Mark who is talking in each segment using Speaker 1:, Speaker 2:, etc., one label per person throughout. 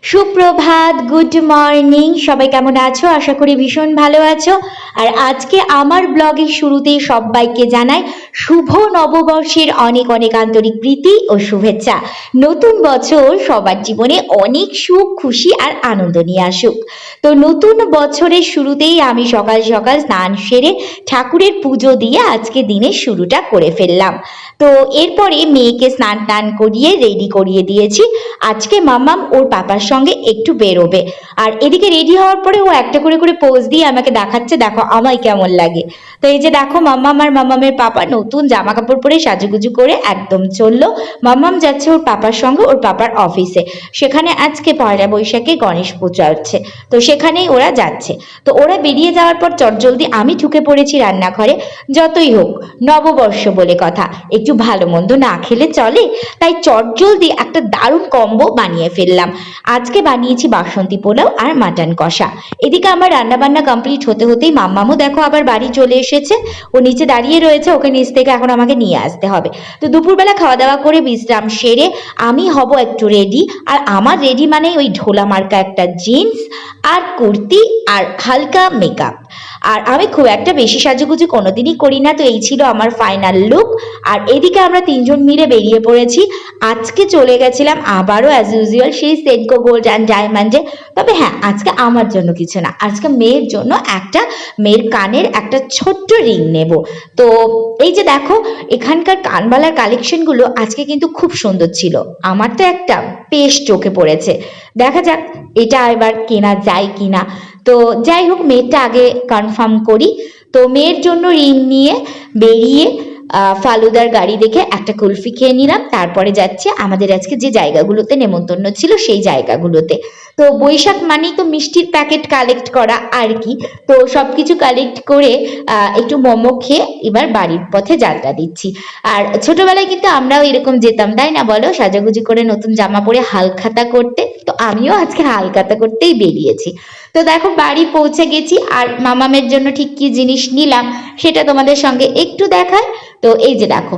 Speaker 1: সুপ্রভাত, good morning. সবাই কেমন আছো? আশা করি ভীষণ ভালো আছো। আর আজকে আমার ব্লগের শুরুতেই সবাইকে জানাই শুভ নববর্ষের অনেক অনেক আন্তরিক প্রীতি ও শুভেচ্ছা। নতুন বছর সবার জীবনে অনেক সুখ, খুশি আর আনন্দ নিয়ে আসুক। তো নতুন বছরের শুরুতেই আমি সকাল সকাল স্নান সেরে ঠাকুরের পুজো দিয়ে আজকে দিনের শুরুটা করে ফেললাম। তো এরপরে মেয়েকে স্নান টান করিয়ে রেডি করিয়ে দিয়েছি। আজকে মাম্মাম ওর পাপার সঙ্গে একটু বেরোবে। আর এদিকে রেডি হওয়ার পরে ও একটা করে করে পোজ দিয়ে আমাকে দেখাচ্ছে, দেখো আমায় কেমন লাগে। তো এই যে দেখো, মাম্মাম আর মাম্মামের পাপা নতুন জামা কাপড় পরে সাজুগুজু করে একদম চললো। মাম্মাম যাচ্ছে ওর পাপার সঙ্গে ওর পাপার অফিসে। সেখানে আজকে পয়লা বৈশাখে গণেশ পুজো হচ্ছে, তো সেখানেই ওরা যাচ্ছে। তো ওরা বেরিয়ে যাওয়ার পর চটজলদি আমি ঢুকে পড়েছি রান্নাঘরে। যতই হোক নববর্ষ বলে কথা, একটু ভালো মন্দ না খেলে চলে, তাই চটজলদি একটা দারুণ কম্বো বানিয়ে ফেললাম। আজকে বানিয়েছি বাসন্তী পোলাও আর মাটন কষা। এদিকে আমার রান্না বান্না কমপ্লিট হতে হতেই মাম্মামও দেখো আবার বাড়ি চলে এসেছে। ও নিচে দাঁড়িয়ে রয়েছে, ওকে নিচ থেকে এখন আমাকে নিয়ে আসতে হবে। তো দুপুরবেলা খাওয়া দাওয়া করে বিশ্রাম সেরে আমি হব একটু রেডি। আর আমার রেডি মানে ওই ঢোলা মার্কা একটা জিন্স আর কুর্তি আর হালকা মেকআপ। আর আমি খুব একটা বেশি সাজুগুজু কোনোদিনই করি না, তো এই ছিল আমার ফাইনাল লুক। আর এদিকে আমরা তিনজন মিলে বেরিয়ে পড়েছি। আজকে চলে গেছিলাম আবারও অ্যাজ ইউজুয়াল সেই সেনকো গোল্ড অ্যান্ড ডায়মন্ডে। তবে হ্যাঁ, আজকে আমার জন্য কিছু না, আজকে মেয়ের জন্য একটা মেয়ের কানের একটা ছোট্ট রিং নেব। তো এই যে দেখো, এখানকার কানবালার কালেকশনগুলো আজকে কিন্তু খুব সুন্দর ছিল। আমার তো একটা বেশ চোখে পড়েছে, দেখা যাক এটা এবার কেনা যায় কিনা। তো যাই হোক, মেয়েরটা আগে কনফার্ম করি। তো মেয়ের জন্য রিং নিয়ে বেরিয়ে ফালুদার গাড়ি দেখে একটা কুলফি খেয়ে নিলাম। তারপরে যাচ্ছে আমাদের আজকে যে জায়গাগুলোতে নেমন্তন্ন ছিল সেই জায়গাগুলোতে। তো বৈশাখ মানেই তো মিষ্টির প্যাকেট কালেক্ট করা আর কি। তো সবকিছু কালেক্ট করে একটু মোমো খেয়ে এবার বাড়ির পথে যাত্রা দিচ্ছি। আর ছোটবেলায় কিন্তু আমরাও এরকম যেতাম, তাই না বলো, সাজাগুজি করে নতুন জামা পরে হালখাতা করতে। তো আমিও আজকে হালখাতা করতেই বেরিয়েছি। তো দেখো বাড়ি পৌঁছে গেছি। আর মামামের জন্য ঠিক কি জিনিস নিলাম সেটা তোমাদের সঙ্গে একটু দেখায়। তো এই যে দেখো,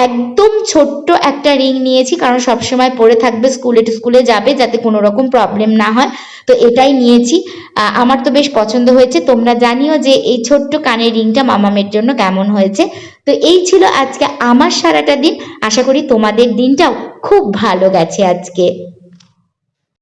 Speaker 1: একদম ছোট্ট একটা রিং নিয়েছি, কারণ সবসময় পরে থাকবে, স্কুলে টু স্কুলে যাবে, যাতে কোনো রকম প্রবলেম না হয়। তো এটাই নিয়েছি। আমার তো বেশ পছন্দ হয়েছে। তোমরা জানিও যে এই ছোট্ট কানের রিংটা মামামের জন্য কেমন হয়েছে। তো এই ছিল আজকে আমার সারাটা দিন। আশা করি তোমাদের দিনটাও খুব ভালো গেছে আজকে।